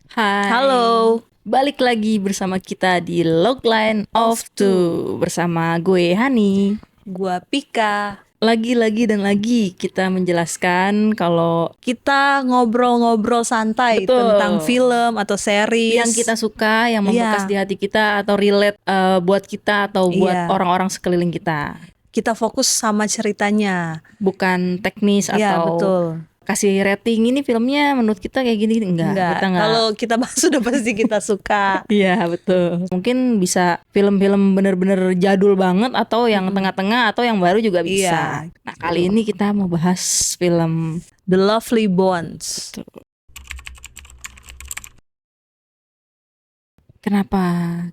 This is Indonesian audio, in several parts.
Hai, Halo, balik lagi bersama kita di Logline of Two bersama gue Hani. gua Pika. Lagi dan lagi kita menjelaskan kalau Kita ngobrol-ngobrol santai tentang betul film atau yang kita series. suka, yang membekas di Iya, hati kita atau relate buat kita atau buat iya. orang-orang sekeliling kita, Kita fokus sama ceritanya. bukan teknis Iya, atau betul. kasih rating ini filmnya menurut kita kayak gini, enggak, Enggak, kita enggak. kalau kita bahas sudah pasti kita suka. Iya betul. Mungkin bisa film-film bener-bener jadul banget atau yang Mm-mm. tengah-tengah atau yang baru juga bisa. Iya, Nah gitu. kali ini kita mau bahas film. The Lovely Bones. Kenapa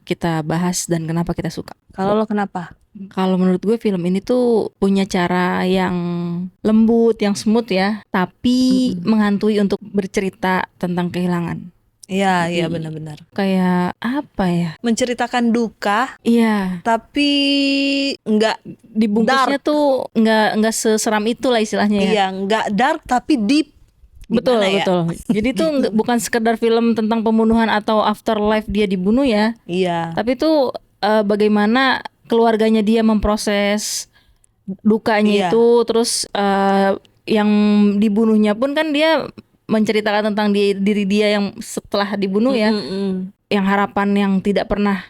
kita bahas dan kenapa kita suka? Kalau lo kenapa? Kalau menurut gue film ini tuh punya cara yang lembut, yang smooth ya, tapi Mm-mm. menghantui untuk bercerita tentang kehilangan. Iya, iya Jadi benar-benar. kayak apa ya? Menceritakan duka, Iya, tapi enggak dibungkusnya dark. tuh nggak seseram itu lah istilahnya ya. Iya, enggak dark tapi deep. Betul, Gimana ya? betul. Jadi tuh bukan sekedar film tentang pembunuhan atau afterlife dia dibunuh ya, Iya. tapi tuh bagaimana keluarganya dia memproses dukanya Iya. itu, terus yang dibunuhnya pun kan dia menceritakan tentang diri dia yang setelah dibunuh ya, Mm-mm-mm. yang harapan yang tidak pernah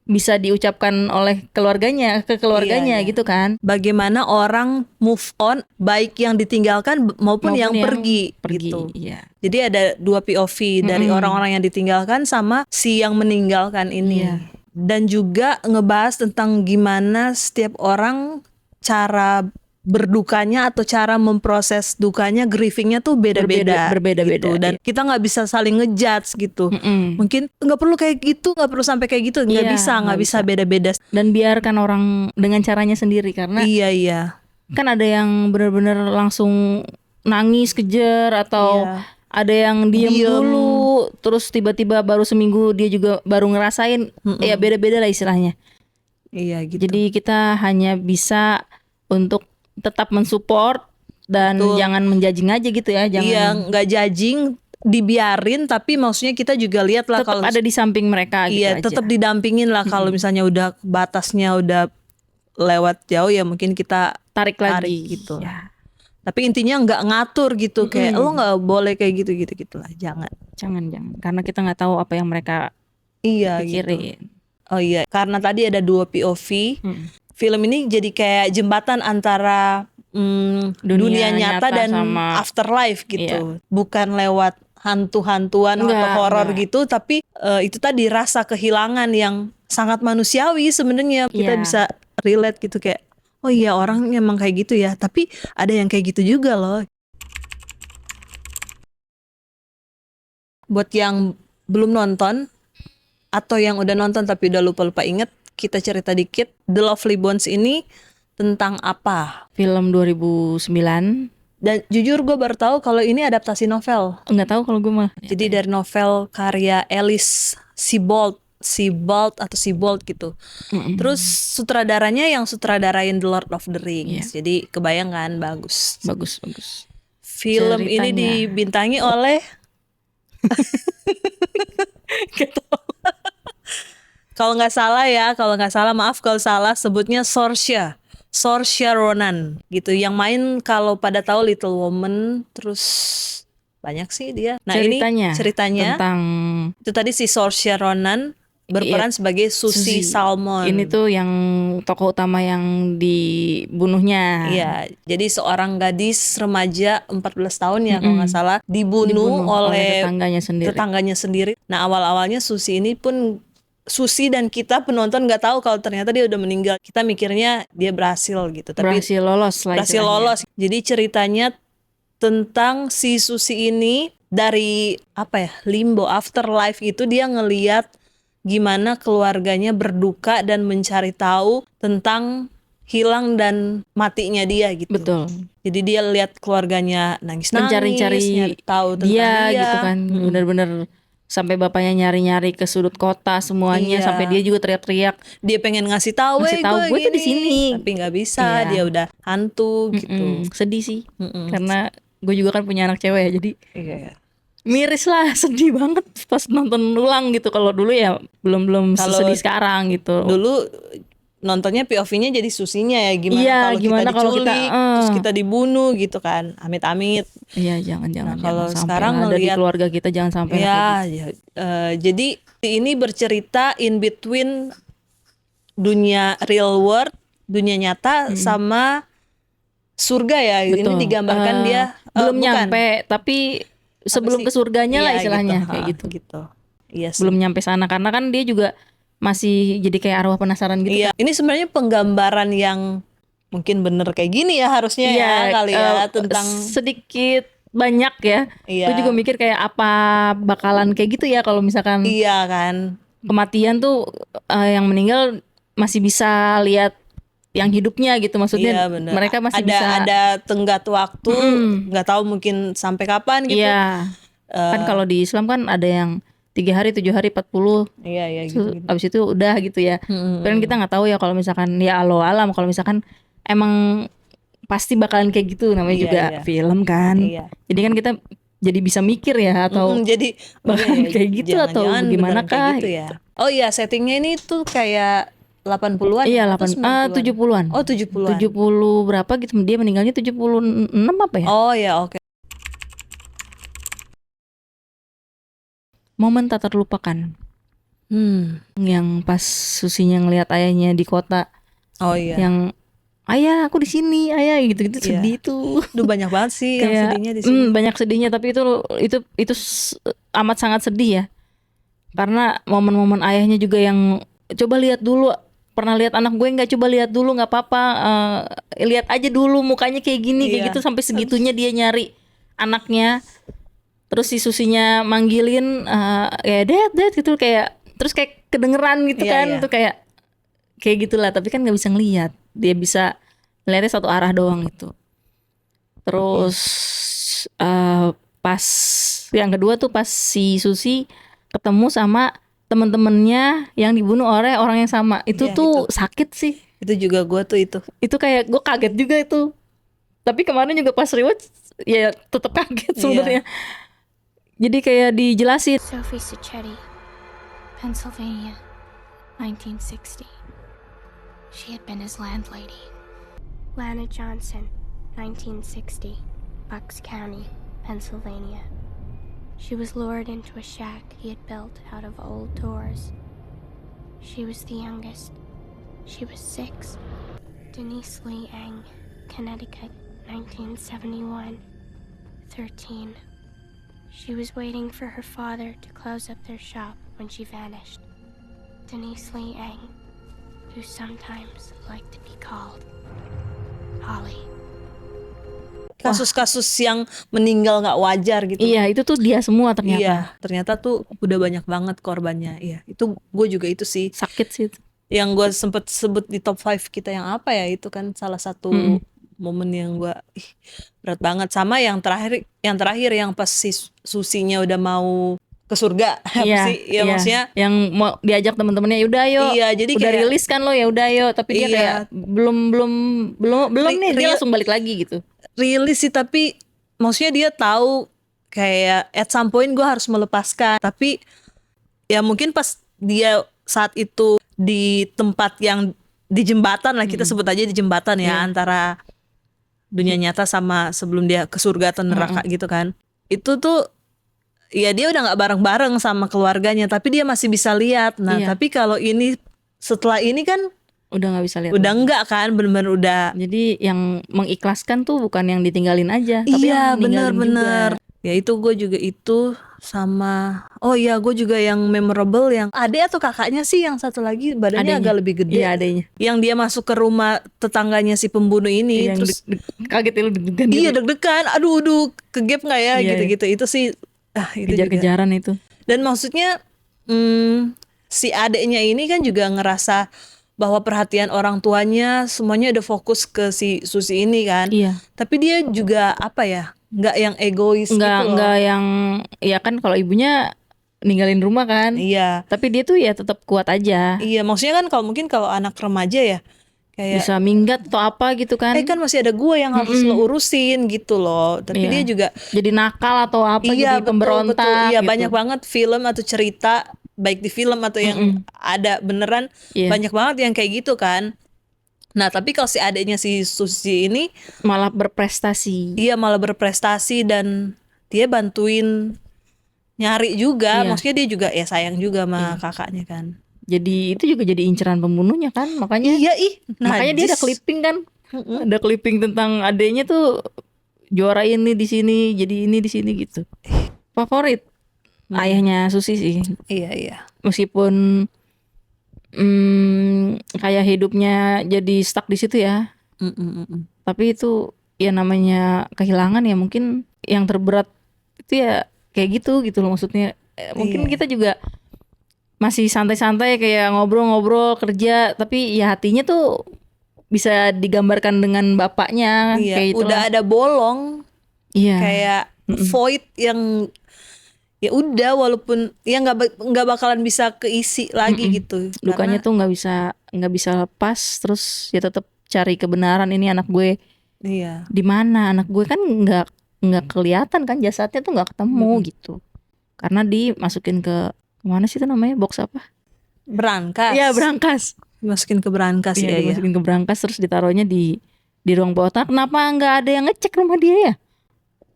bisa diucapkan oleh keluarganya ke Iya, keluarganya iya. gitu kan. Bagaimana orang move on, baik yang ditinggalkan maupun yang pergi, gitu. Iya. Jadi ada dua POV dari Mm-mm. orang-orang yang ditinggalkan sama si yang meninggalkan ini. Iya. Dan juga ngebahas tentang gimana setiap orang cara berdukanya atau cara memproses dukanya, grievingnya tuh beda-beda, Berbeda-beda, gitu. Dan iya. kita nggak bisa saling ngejudge gitu. Mm-mm. Mungkin nggak perlu kayak gitu, nggak perlu sampai kayak gitu, nggak Iya, bisa, nggak nggak bisa bisa. beda-beda. Dan biarkan orang dengan caranya sendiri, karena Iya, iya. kan ada yang benar-benar langsung nangis kejer atau Iya. ada yang diem Diem. dulu terus tiba-tiba baru seminggu dia juga baru ngerasain. Ya beda-beda lah istilahnya. Iya gitu. Jadi kita hanya bisa untuk tetap mensupport dan Betul. jangan menjudging aja gitu ya, Iya, jangan, nggak judging, dibiarin, tapi maksudnya kita juga lihat lah tetap kalau ada di samping mereka gitu iya aja. tetap didampingin lah kalau misalnya udah batasnya udah lewat jauh ya mungkin kita Tarik lagi gitu. ya. Tapi intinya nggak ngatur gitu kayak lo nggak boleh kayak gitu gitulah, jangan. Jangan karena kita nggak tahu apa yang mereka Iya gitu. pikirin. Oh iya, karena tadi ada dua POV. Film ini jadi kayak jembatan antara dunia nyata dan sama afterlife gitu. Bukan lewat hantu-hantuan atau Enggak, horor enggak. gitu, tapi itu tadi rasa kehilangan yang sangat manusiawi sebenarnya. Kita Iya. bisa relate gitu kayak, oh iya orang emang kayak gitu ya. Tapi ada yang kayak gitu juga loh. Buat yang belum nonton atau yang udah nonton tapi udah lupa-lupa inget, kita cerita dikit. The Lovely Bones ini tentang apa? Film 2009. Dan jujur gue baru tahu kalau ini adaptasi novel. Nggak tahu kalau gue mah. Jadi dari novel karya Alice Sebold atau Sebold gitu. Terus sutradaranya yang sutradarain The Lord of the Rings. Jadi kebayang kan, bagus. Bagus. Film ini Ceritanya. dibintangi oleh kalau nggak salah maaf kalau salah, sebutnya Saoirse Ronan gitu. Yang main kalau pada tahu Little Woman, terus banyak sih dia. Nah ceritanya, ini ceritanya tentang itu tadi si Saoirse Ronan berperan sebagai Susie Salmon. Ini tuh yang tokoh utama yang dibunuhnya. Iya, jadi seorang gadis remaja 14 tahun ya kalau nggak salah dibunuh oleh tetangganya sendiri. Nah awal-awalnya Susie ini pun Susi dan kita penonton nggak tahu kalau ternyata dia udah meninggal. Kita mikirnya dia berhasil gitu, tapi berhasil lolos lah berhasil istilahnya. lolos. Jadi ceritanya tentang si Susi ini dari apa ya, limbo afterlife itu, dia ngeliat gimana keluarganya berduka dan mencari tahu tentang hilang dan matinya dia gitu. Betul. Jadi dia lihat keluarganya nangis-nangis, Mencari-cari nyari tahu tentang dia gitu kan, bener-bener sampai bapaknya nyari-nyari ke sudut kota semuanya. Iya. Sampai dia juga teriak-teriak, dia pengen ngasih tahu gue tuh di sini, tapi nggak bisa. Iya. Dia udah hantu gitu. Sedih sih, karena gue juga kan punya anak cewek ya, jadi Iya. miris lah, sedih banget pas nonton ulang gitu. Kalau dulu ya belum Kalau sesedih sekarang gitu. dulu nontonnya POV-nya jadi Susinya ya, gimana Iya, kalau kita gimana kalau kita diculik, terus kita dibunuh gitu kan, amit-amit. iya, jangan Nah, jangan kalau sampai sekarang lah ada di ngelihat keluarga kita, jangan sampai lah kayak gitu. ya, jadi ini bercerita in between dunia real world, dunia nyata sama surga ya. Ini Betul. digambarkan dia belum bukan. nyampe, tapi sebelum sih? ke surganya lah Iya, istilahnya gitu. kayak Ha, gitu. gitu. Iya sih. Belum nyampe sana karena kan dia juga masih jadi kayak arwah penasaran gitu. Iya, ini sebenarnya penggambaran yang mungkin bener kayak gini ya harusnya Iya, ya kali ya tentang sedikit banyak ya. Iya. Gue juga mikir kayak apa bakalan kayak gitu ya kalau misalkan iya kan. kematian tuh yang meninggal masih bisa lihat yang hidupnya gitu, maksudnya Iya bener. mereka masih ada bisa. ada tenggat waktu, nggak tahu mungkin sampai kapan gitu. Iya, kan kalau di Islam kan ada yang 3 hari, 7 hari, 40. Iya gitu. Abis itu udah gitu ya. Kan kita nggak tahu ya kalau misalkan ya Allah alam, kalau misalkan emang pasti bakalan kayak gitu, namanya Iya, juga iya. film kan. Iya. Jadi kan kita jadi bisa mikir ya, atau Jadi bakalan kayak gitu atau jangan-jangan gimana beneran kayak kah? gitu ya. Oh iya, settingnya ini tuh kayak 80-an Iya, atau 90-an? 70-an. Oh 70-an. 70 berapa gitu, dia meninggalnya 76 apa ya? Oh ya, oke. Momen tak terlupakan. Yang pas Susinya ngelihat ayahnya di kota, Oh iya. yang ayah aku di sini, ayah gitu-gitu, Iya. sedih tuh. Duh banyak banget sih yang Kayak, sedihnya di sini. banyak sedihnya, tapi itu amat sangat sedih ya. Karena momen-momen ayahnya juga yang coba lihat dulu, pernah lihat anak gue nggak, coba lihat dulu, nggak apa-apa, lihat aja dulu mukanya kayak gini, kayak Iya. gitu, sampai segitunya dia nyari anaknya. Terus si Susinya manggilin ya dad gitu, kayak terus kayak kedengeran gitu Iya, kan, iya. tuh kayak gitulah, tapi kan nggak bisa ngelihat, dia bisa ngeliatnya satu arah doang itu. Terus pas yang kedua tuh pas si Susi ketemu sama temen-temennya yang dibunuh oleh orang yang sama, itu Iya, tuh sakit sih. Itu juga gue tuh itu. Itu kayak gue kaget juga itu. Tapi kemarin juga pas rewatch ya tetap kaget sebenarnya. Jadi kayak dijelasin. Sophie Sacchetti, Pennsylvania, 1960. She had been his landlady. Lana Johnson, 1960, Bucks County, Pennsylvania. She was lured into a shack he had built out of old doors. She was the youngest. She was 6. Denise Lee Eng, Connecticut, 1971, 13. She was waiting for her father to close up their shop when she vanished. Denise Lee Eng, who sometimes liked to be called Holly. Kasus-kasus yang meninggal nggak wajar gitu. Iya, itu tuh dia semua ternyata. Iya, ternyata tuh udah banyak banget korbannya. Iya, itu gue juga itu sih. Sakit sih itu. Yang gue sempet sebut di top 5 kita yang apa ya, itu kan salah satu momen yang gue berat banget. Sama yang terakhir yang pas si Susinya udah mau ke surga. Apa sih? Ya maksudnya yang mau diajak teman-temannya, yaudah ayo. Iya, jadi udah kayak rilis kan lo, ya udah ayo, tapi dia Iya. kayak belum nih, dia langsung balik lagi gitu. rilis sih, tapi maksudnya dia tahu kayak at some point gue harus melepaskan, tapi ya mungkin pas dia saat itu di tempat yang di jembatan lah, kita sebut aja di jembatan ya, antara dunia nyata sama sebelum dia ke surga atau neraka gitu kan, itu tuh ya dia udah nggak bareng-bareng sama keluarganya, tapi dia masih bisa lihat. Nah tapi kalau ini setelah ini kan udah nggak bisa lihat, udah enggak kan, bener-bener udah. Jadi yang mengikhlaskan tuh bukan yang ditinggalin aja, tapi Iya, yang meninggalin bener-bener. juga. Ya itu gue juga itu sama. Oh iya, gue juga yang memorable yang adek atau kakaknya sih, yang satu lagi badannya Adenya. agak lebih gede. Iya, adanya. Yang dia masuk ke rumah tetangganya si pembunuh ini, Yang terus kaget ya, lu deg-degan iya gitu. deg-degan. Aduh, kegap nggak ya, Iya, gitu-gitu. Itu sih, itu juga. Kejar-kejaran itu. Dan maksudnya si adeknya ini kan juga ngerasa bahwa perhatian orang tuanya semuanya udah fokus ke si Susi ini kan. Iya. Tapi dia juga apa ya, nggak yang egois gitu loh. Nggak yang, ya kan kalau ibunya ninggalin rumah kan. Iya. Tapi dia tuh ya tetap kuat aja. Iya, maksudnya kan kalau mungkin kalau anak remaja ya, kayak bisa minggat atau apa gitu kan. kan masih ada gue yang harus lo urusin gitu loh. Tapi Iya. dia juga Jadi nakal atau apa, iya jadi pemberontak betul. Iya gitu. banyak banget film atau cerita baik di film atau yang ada beneran Iya. banyak banget yang kayak gitu kan. Nah tapi kalau si adiknya si Susi ini Malah berprestasi. dia malah berprestasi dan dia bantuin nyari juga. Iya. Maksudnya dia juga ya sayang juga sama kakaknya kan. Jadi itu juga jadi inceran pembunuhnya kan, makanya Iya makanya dia ada najis. clipping kan. Ada clipping tentang adenya tuh juara ini di sini, jadi ini di sini gitu. Favorit ayahnya Susi sih. Iya. Meskipun kayak hidupnya jadi stuck di situ ya. Tapi itu ya namanya kehilangan ya, mungkin yang terberat itu ya kayak gitu loh maksudnya. Mungkin kita juga masih santai-santai kayak ngobrol-ngobrol kerja, tapi ya hatinya tuh bisa digambarkan dengan bapaknya Iya, kayak udah ada bolong Iya. kayak void yang ya udah walaupun ya nggak bakalan bisa keisi lagi gitu. Dukanya tuh nggak bisa lepas, terus ya tetap cari kebenaran, ini anak gue Iya. di mana, anak gue kan nggak kelihatan kan, jasadnya tuh nggak ketemu gitu, karena dimasukin ke mana sih itu namanya, box apa? Berangkas. Iya, berangkas. Dimasukin ke berangkas Iya, ya. dimasukin ke berangkas terus ditaruhnya di ruang bawah tanah. Kenapa nggak ada yang ngecek rumah dia ya?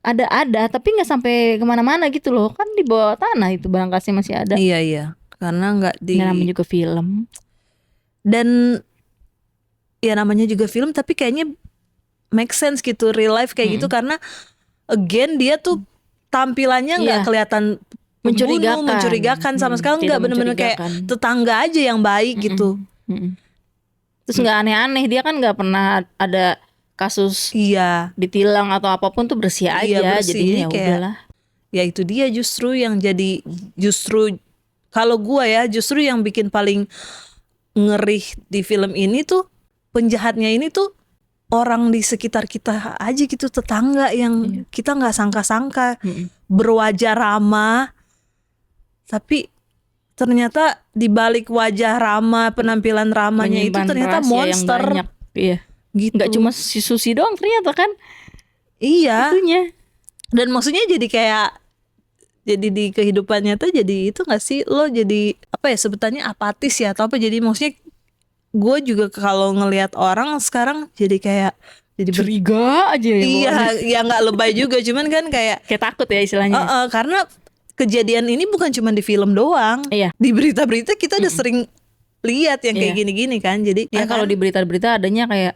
Ada tapi nggak sampai kemana-mana gitu loh, kan di bawah tanah itu berangkasnya masih ada. Iya. Karena nggak di Ya, namanya juga film. dan ya namanya juga film tapi kayaknya make sense gitu real life kayak gitu karena again dia tuh tampilannya nggak Iya. kelihatan pembunuh, Mencurigakan. mencurigakan sama sekali Tidak nggak, bener-bener kayak mencurigakan. tetangga aja yang baik gitu. Terus nggak aneh-aneh, dia kan nggak pernah ada kasus Iya. ditilang atau apapun, tuh bersih aja. Iya, bersih. Jadi ya Kayak- udahlah. Ya itu dia justru yang jadi kalau gua ya justru yang bikin paling ngeri di film ini tuh penjahatnya ini tuh orang di sekitar kita aja gitu, tetangga yang kita nggak sangka-sangka berwajah ramah, tapi ternyata di balik wajah ramah, penampilan ramahnya itu Menyimpan ternyata rahasia yang monster banyak. Iya. gitu. Nggak cuma si Susi doang ternyata kan Iya. itunya. Dan maksudnya jadi kayak jadi di kehidupannya tuh jadi itu gak sih, lo jadi apa ya sebutannya apatis ya atau apa, jadi maksudnya gue juga kalau ngelihat orang sekarang jadi kayak jadi Curiga aja ya. iya bawaannya. ya nggak lebay juga cuman kan kayak Kayak takut ya istilahnya. karena kejadian ini bukan cuma di film doang, Iya. di berita-berita kita udah sering lihat yang kayak Iya. gini-gini kan, jadi Ya kalau di berita-berita adanya kayak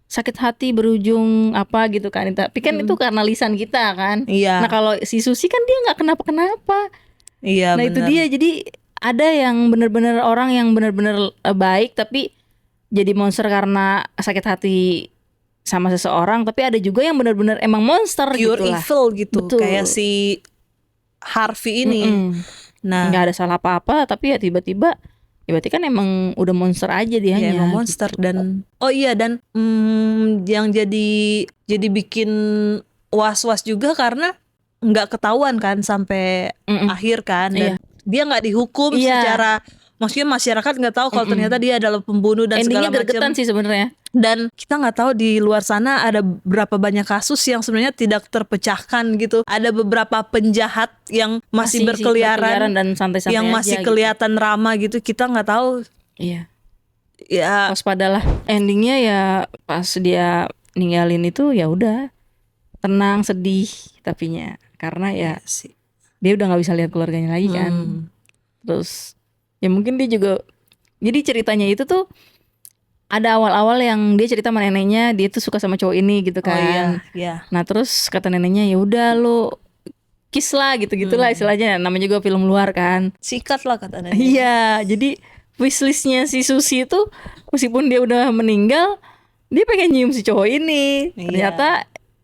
sakit hati berujung apa gitu kan. Tapi kan itu karena lisan kita kan. Iya. Nah kalau si Susi kan dia nggak kenapa-kenapa. iya Nah itu bener. dia, jadi ada yang bener-bener orang yang bener-bener baik tapi jadi monster karena sakit hati sama seseorang, tapi ada juga yang bener-bener emang monster pure gitu lah. evil gitu. Betul. Kayak si Harvey ini. Nah Nggak ada salah apa-apa, tapi ya tiba-tiba ya berarti kan emang udah monster aja dia. ya emang monster dan dan yang jadi bikin was-was juga karena nggak ketahuan kan sampai akhir kan, dan dia nggak dihukum Iya. secara, maksudnya masyarakat nggak tahu kalau ternyata dia adalah pembunuh dan Endingnya segala gregetan macam. sih sebenarnya. Dan kita nggak tahu di luar sana ada berapa banyak kasus yang sebenarnya tidak terpecahkan gitu. Ada beberapa penjahat yang masih berkeliaran, dan santai-santai yang aja masih gitu. kelihatan ramah gitu. Kita nggak tahu. Iya. Ya Waspadalah. Endingnya ya pas dia ninggalin itu ya udah tenang, sedih tapinya karena ya sih. dia udah nggak bisa lihat keluarganya lagi kan. Terus ya mungkin dia juga, jadi ceritanya itu tuh ada awal-awal yang dia cerita sama neneknya dia tuh suka sama cowok ini gitu kan. Oh iya, iya. Nah terus kata neneknya ya udah lo kiss lah gitu-gitulah istilahnya, namanya juga film luar kan. Sikat lah kata nenek. Iya, jadi wishlistnya si Susi itu meskipun dia udah meninggal, dia pengen nyium si cowok ini. Iya. Ternyata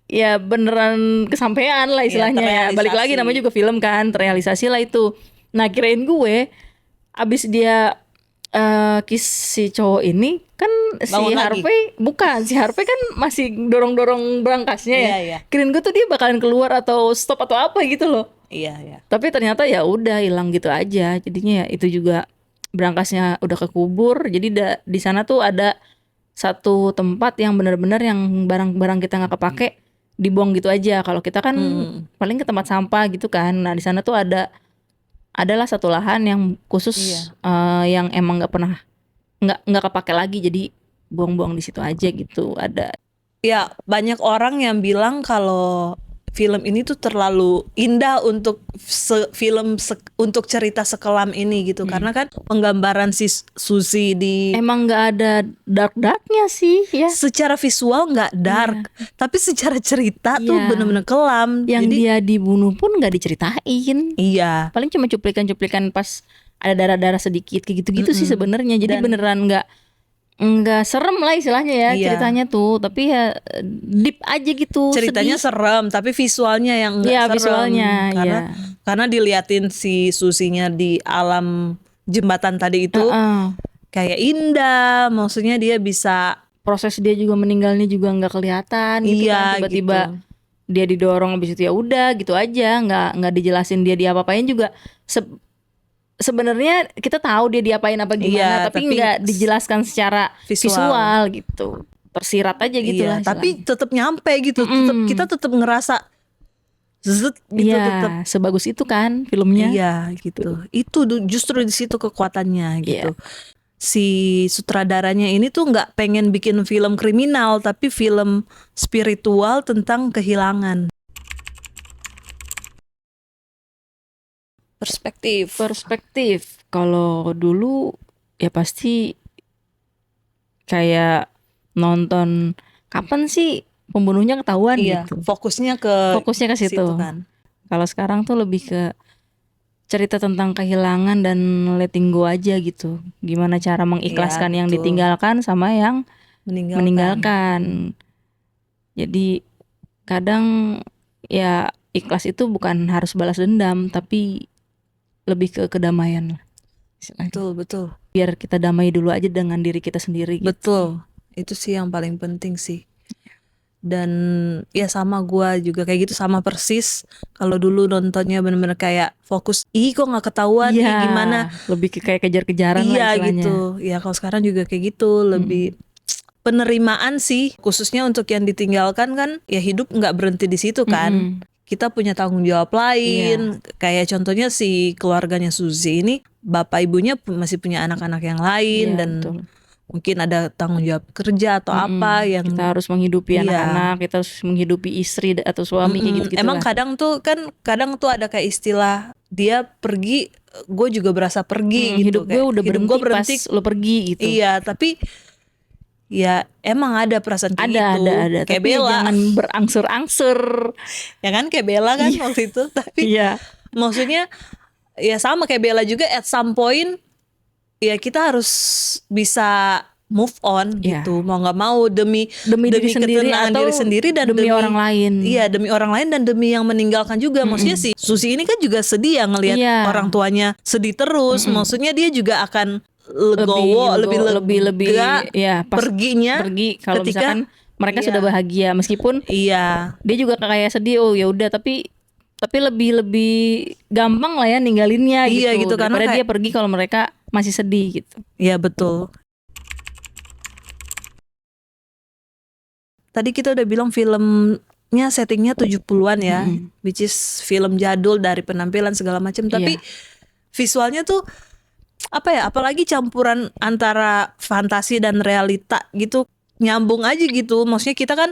ya beneran kesampaian lah istilahnya ya. Balik lagi terrealisasi. namanya juga film kan, terrealisasi lah itu. Nah kirain gue abis dia kiss si cowok ini kan Bangun si lagi. Harvey kan masih dorong-dorong berangkasnya ya. Iya. Kirain gue tuh dia bakalan keluar atau stop atau apa gitu loh. Iya, iya. Tapi ternyata ya udah hilang gitu aja. Jadinya ya itu juga berangkasnya udah kekubur. Jadi di sana tuh ada satu tempat yang benar-benar yang barang-barang kita nggak kepake dibuang gitu aja. Kalau kita kan paling ke tempat sampah gitu kan. Nah di sana tuh adalah satu lahan yang khusus yang emang nggak pernah nggak kepake lagi, jadi buang-buang di situ aja gitu. Ada Ya, banyak orang yang bilang kalau film ini tuh terlalu indah untuk untuk cerita sekelam ini gitu. Karena kan penggambaran si Suzy di emang nggak ada dark-darknya sih ya. secara visual nggak dark, tapi secara cerita tuh Iya. bener-bener kelam. Yang Jadi dia dibunuh pun nggak diceritain. iya, Paling cuma cuplikan-cuplikan pas ada darah-darah sedikit kayak gitu-gitu sih sebenarnya. Jadi beneran nggak serem lah istilahnya ya Iya. ceritanya tuh, tapi ya deep aja gitu. ceritanya sedih. serem, tapi visualnya yang nggak Iya, serem. visualnya, Karena diliatin si Susinya di alam jembatan tadi itu Heeh. kayak indah. Maksudnya dia bisa Proses dia juga meninggalnya juga nggak kelihatan gitu Iya, kan, tiba-tiba gitu. dia didorong habis itu ya udah gitu aja, nggak dijelasin dia diapa-apain juga. Sebenarnya kita tahu dia diapain apa gimana, Iya, tapi tapi nggak dijelaskan secara Visual. visual gitu, tersirat aja gitu iya, lah tapi istilahnya. tetap nyampe gitu. Kita tetap ngerasa zet gitu, Iya, tetap sebagus itu kan filmnya. iya gitu. Itu justru di situ kekuatannya gitu. Si sutradaranya ini tuh nggak pengen bikin film kriminal, tapi film spiritual tentang kehilangan. Perspektif kalau dulu ya pasti kayak nonton kapan sih pembunuhnya ketahuan Iya, gitu. fokusnya ke Situ. kan. Kalau sekarang tuh lebih ke cerita tentang kehilangan dan letting go aja gitu. Gimana cara mengikhlaskan Iya, yang betul. ditinggalkan sama yang Meninggalkan. meninggalkan. Jadi kadang ya ikhlas itu bukan harus balas dendam, tapi lebih ke kedamaian lah istilahnya. Betul. Biar kita damai dulu aja dengan diri kita sendiri gitu. Betul. Itu sih yang paling penting sih. Dan ya sama gua juga kayak gitu, sama persis. Kalau dulu nontonnya bener-bener kayak fokus, kok nggak ketahuan nih Iya, gimana. lebih ke kayak kejar-kejaran lah Iya istilahnya. gitu. Ya kalau sekarang juga kayak gitu, lebih penerimaan sih. Khususnya untuk yang ditinggalkan kan, ya hidup nggak berhenti di situ kan. Kita punya tanggung jawab lain. Kayak contohnya si keluarganya Suzy ini, bapak ibunya masih punya anak-anak yang lain. Iya, Dan betul. mungkin ada tanggung jawab kerja atau apa yang Kita harus menghidupi Iya. anak-anak, kita harus menghidupi istri atau suami kayak gitu-gitu emang lah. kadang tuh ada kayak istilah dia pergi, gue juga berasa pergi gitu. Hidup gue Kayak udah hidup berhenti, gue berhenti pas lo pergi gitu. Iya, tapi ya emang ada perasaan kayak gitu. Ada. Kayak Tapi Bella, jangan berangsur-angsur. ya kan, kayak Bella kan waktu itu. Tapi Iya. maksudnya ya sama kayak Bella juga, at some point ya kita harus bisa move on Iya. gitu. Mau nggak mau demi Diri sendiri ketenangan atau diri sendiri dan demi orang lain. Iya, demi orang lain dan demi yang meninggalkan juga. Maksudnya si Susi ini kan juga sedih ya ngelihat Iya. orang tuanya sedih terus. Maksudnya dia juga akan legowo, lebih lega ya pas perginya pergi kalau ketika misalkan mereka iya. sudah bahagia, meskipun iya, dia juga kayak sedih, oh ya udah, tapi lebih gampang lah ya ninggalinnya Iya, gitu, karena daripada kayak- dia pergi kalau mereka masih sedih gitu. iya betul. Tadi kita udah bilang filmnya settingnya 70-an ya, which is film jadul dari penampilan segala macam, tapi visualnya tuh apa ya, apalagi campuran antara fantasi dan realita gitu, nyambung aja gitu. Maksudnya kita kan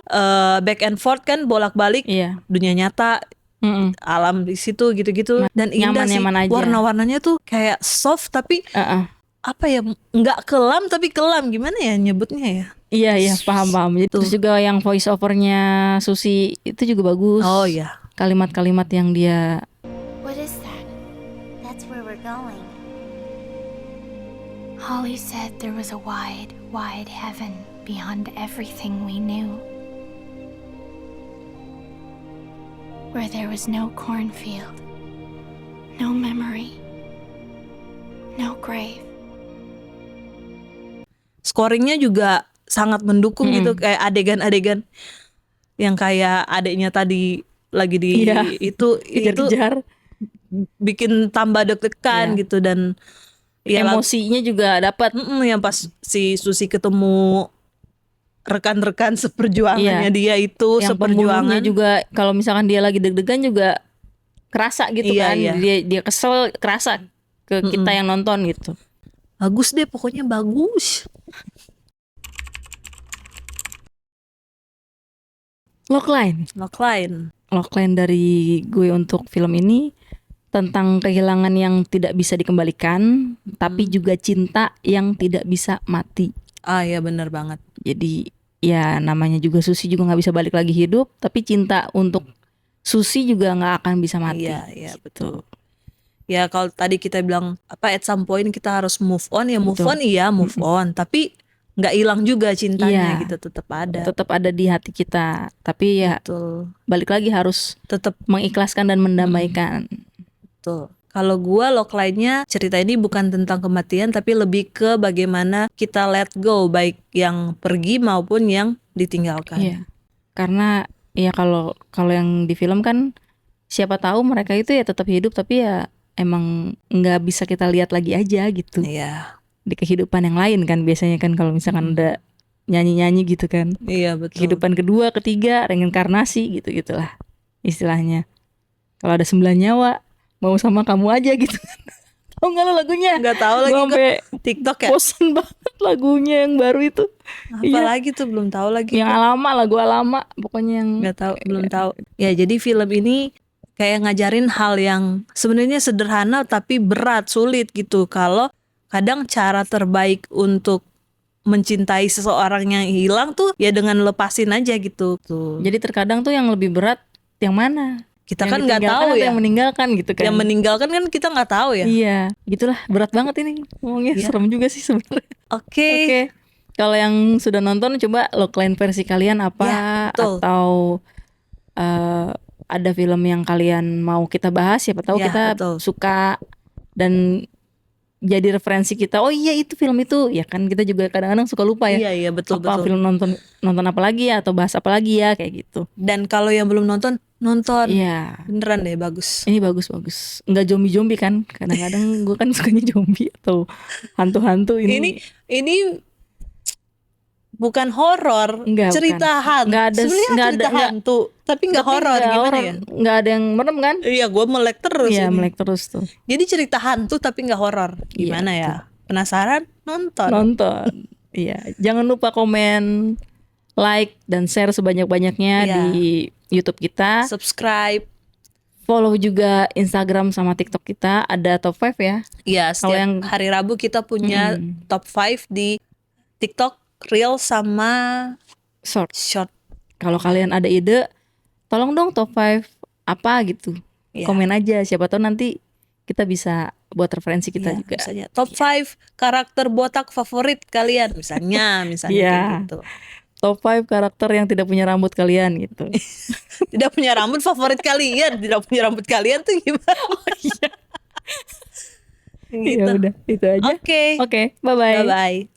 back and forth kan, bolak-balik Iya. dunia nyata, alam di situ gitu-gitu, dan indah sih. Nyaman-nyaman aja. Warna-warnanya tuh kayak soft tapi Heeh. apa ya, nggak kelam tapi kelam, gimana ya nyebutnya ya. Iya, paham. Jadi, Tuh. terus juga yang voice overnya Susi itu juga bagus. Oh iya. Kalimat-kalimat yang dia What is that? That's where we're going. Holly said there was a wide, wide heaven beyond everything we knew. Where there was no cornfield, no memory, no grave. Scoringnya juga sangat mendukung gitu, kayak adegan-adegan yang kayak adiknya tadi lagi di Iya. itu kejar-kejar. bikin tambah deg-degan Iya. gitu. Dan ya Emosinya juga dapat. yang pas si Susi ketemu rekan-rekan seperjuangannya dia itu, Yang pembunuhnya seperjuangan. juga kalau misalkan dia lagi deg-degan juga kerasa gitu Iya, kan. iya. Dia kesel kerasa ke kita yang nonton gitu. Bagus deh, pokoknya bagus. Logline. Logline dari gue untuk film ini tentang kehilangan yang tidak bisa dikembalikan, tapi juga cinta yang tidak bisa mati. Ah ya, bener banget. Jadi ya namanya juga Susi juga nggak bisa balik lagi hidup, tapi cinta untuk Susi juga nggak akan bisa mati. Iya, iya, Gitu. betul. Ya kalau tadi kita bilang apa, at some point kita harus move on, ya move Betul. on, iya move on, tapi nggak hilang juga cintanya Iya. gitu, tetap ada. Tetap ada di hati kita, tapi ya Betul. balik lagi harus Tetap mengikhlaskan dan mendamaikan. betul. Kalau gua lainnya cerita ini bukan tentang kematian, tapi lebih ke bagaimana kita let go, baik yang pergi maupun yang ditinggalkan. Iya. Karena ya kalau yang di film kan siapa tahu mereka itu ya tetap hidup, tapi ya emang nggak bisa kita lihat lagi aja gitu. Iya. Di kehidupan yang lain kan biasanya kan kalau misalkan ada nyanyi-nyanyi gitu kan. Iya, betul. Kehidupan kedua, ketiga, reinkarnasi gitu-gitulah istilahnya. Kalau ada 9 nyawa, mau sama kamu aja gitu. Tahu nggak lo lagunya? Nggak tahu lagi Gua gua. sampai TikTok ya. bosen banget lagunya yang baru itu. Apalagi tuh belum tahu lagi. Yang lama, lagu lama pokoknya yang Nggak tahu, belum tahu. Ya jadi film ini kayak ngajarin hal yang sebenarnya sederhana tapi berat, sulit gitu. Kalau kadang cara terbaik untuk mencintai seseorang yang hilang tuh ya dengan lepasin aja gitu. Tuh. jadi terkadang tuh yang lebih berat yang mana? Kita Yang kan nggak ditinggalkan tahu atau ya. yang meninggalkan gitu kan. Yang meninggalkan kan kita nggak tahu ya. Iya, gitulah berat banget ini ngomongnya. Iya. Serem juga sih sebenarnya. Oke. Oke. Kalau yang sudah nonton coba logline versi kalian apa Ya, betul. atau ada film yang kalian mau kita bahas, siapa tahu Ya, kita betul. suka dan jadi referensi kita. Oh iya itu film itu. Ya kan kita juga kadang-kadang suka lupa ya. Iya, iya, betul, Apa betul. film nonton apa lagi ya atau bahas apa lagi ya kayak gitu. Dan kalau yang belum nonton, nonton. Iya. Beneran deh, bagus. Ini bagus. Nggak zombie kan. Kadang-kadang gue kan sukanya zombie atau hantu-hantu ini. Ini bukan horor, Enggak, cerita bukan. hantu. Nggak ada- Sebenarnya nggak cerita ada- hantu, tapi nggak Tapi horor. nggak Gimana horor. ya? Nggak ada yang merem kan? Iya, gue melek terus. Iya, ini. melek terus tuh. Jadi cerita hantu tapi nggak horor. Gimana Iya, ya? Penasaran? Nonton. Nonton. Iya, jangan lupa komen, like dan share sebanyak-banyaknya Iya. di YouTube kita. Subscribe. Follow juga Instagram sama TikTok kita, ada top 5 ya. Iya, setiap yang- hari Rabu kita punya top 5 di TikTok, Reel sama Short. Short. Kalau kalian ada ide, tolong dong top 5 apa gitu. Iya. Komen aja, siapa tahu nanti kita bisa buat referensi kita Iya, juga. misalnya top 5 karakter botak favorit kalian misalnya Iya. kayak gitu. Top 5 karakter yang tidak punya rambut kalian gitu. Tidak punya rambut favorit kalian, tidak punya rambut kalian tuh gimana? Iya. Gitu. Ya udah, itu aja. Oke. Oke, bye-bye. Bye bye.